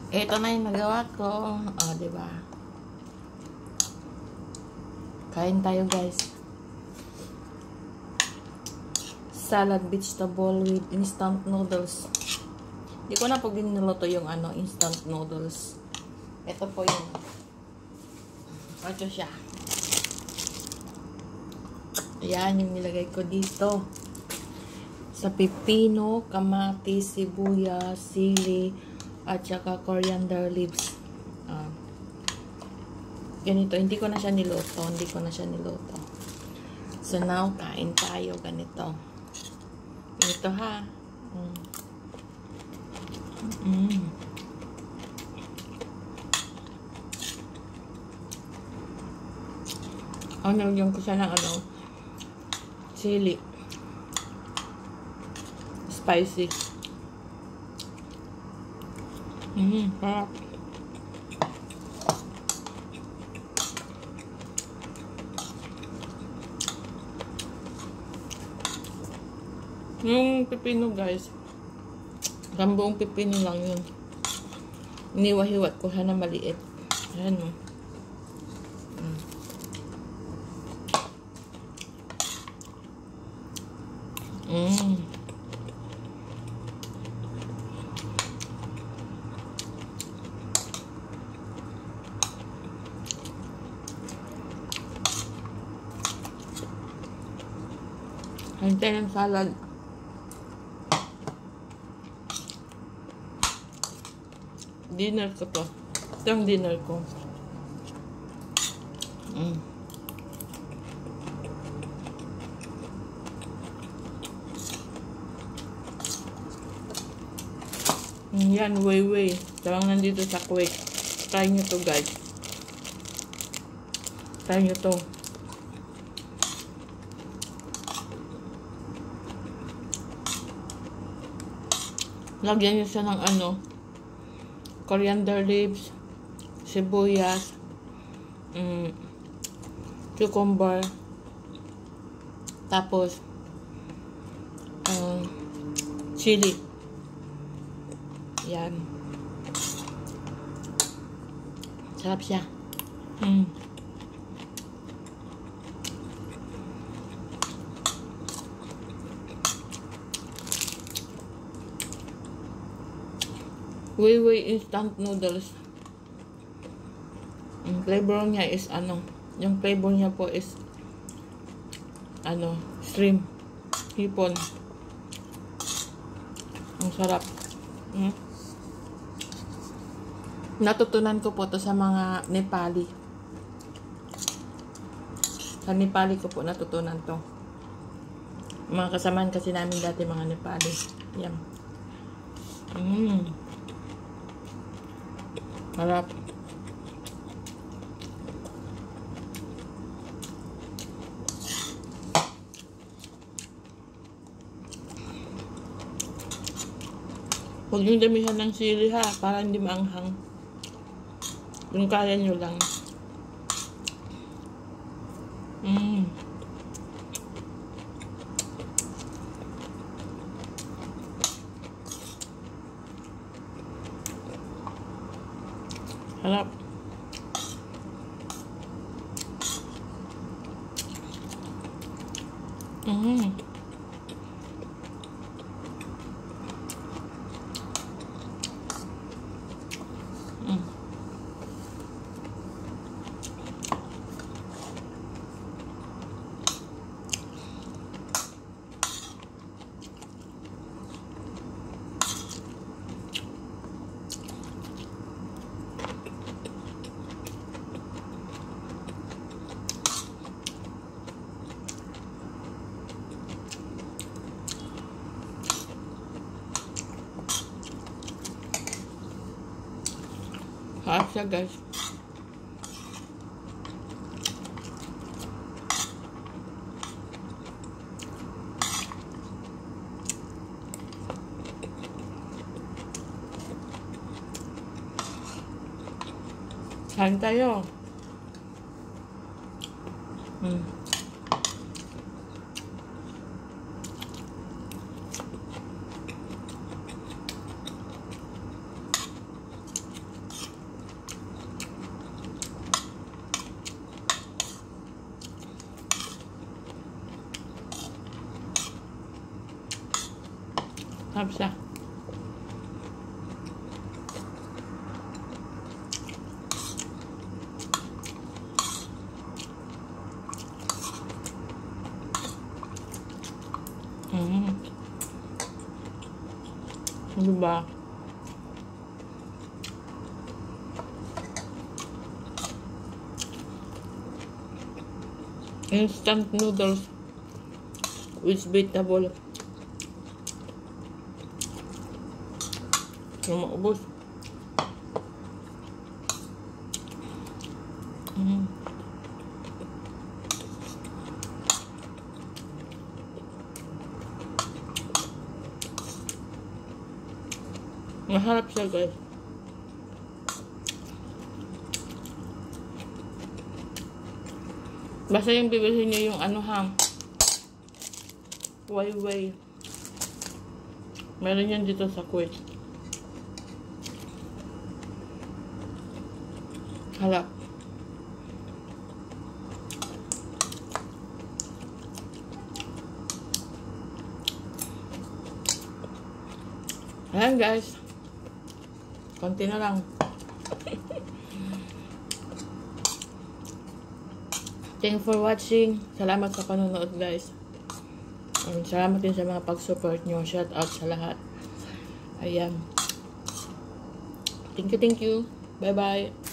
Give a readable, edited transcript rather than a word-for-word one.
Ito na yung nagawa ko. O, diba? Kain tayo, guys. Salad vegetable with instant noodles. Hindi ko na po ginuluto yung instant noodles. Ito po yung ito siya. Ayan yung nilagay ko dito. Sa pipino, kamatis, sibuyas, sili, at saka coriander leaves. Ganito. Hindi ko na siya niluto. So now, kain tayo. Ganito. Ganito ha. Nilagyan ko siya ng chili. Spicy. Sarap. Yung pipino, guys, buong pipino lang yun. Iniwahiwat ko siya na maliit. Ayan o. Hintay ng salad. Dinner ko to. Ito yung dinner ko. Yan, way. Tawang nandito sa Kuwait. Try nyo to, guys. Try nyo to. Lagyan nyo siya ng coriander leaves, sibuyas, cucumber, tapos chili. Yan. Sarap siya. Way instant noodles. Yung flavor niya is yung flavor niya po is shrimp, hipon. Ang sarap. Natutunan ko po to sa mga Nepali. Sa Nepali ko po natutunan to. Mga kasamahan kasi namin dati mga Nepali. Yan. Sarap. Huwag yung damihan ng sili ha, para hindi maanghang. Yung kaya nyo lang. Harap. Harap siya, guys. Kain tayo. Harap siya. Diba? Instant noodles with vegetable. Yung maubos. Maharap siya, guys. Basta yung bibilhin nyo yung ano ha. Wayway. Meron yan dito sa Kuwait. Halap. Ayan guys. Konti na lang. Thank you for watching. Salamat sa panonood guys. Salamat din sa mga pag-support nyo. Shout out sa lahat. Ayan. Thank you. Bye bye.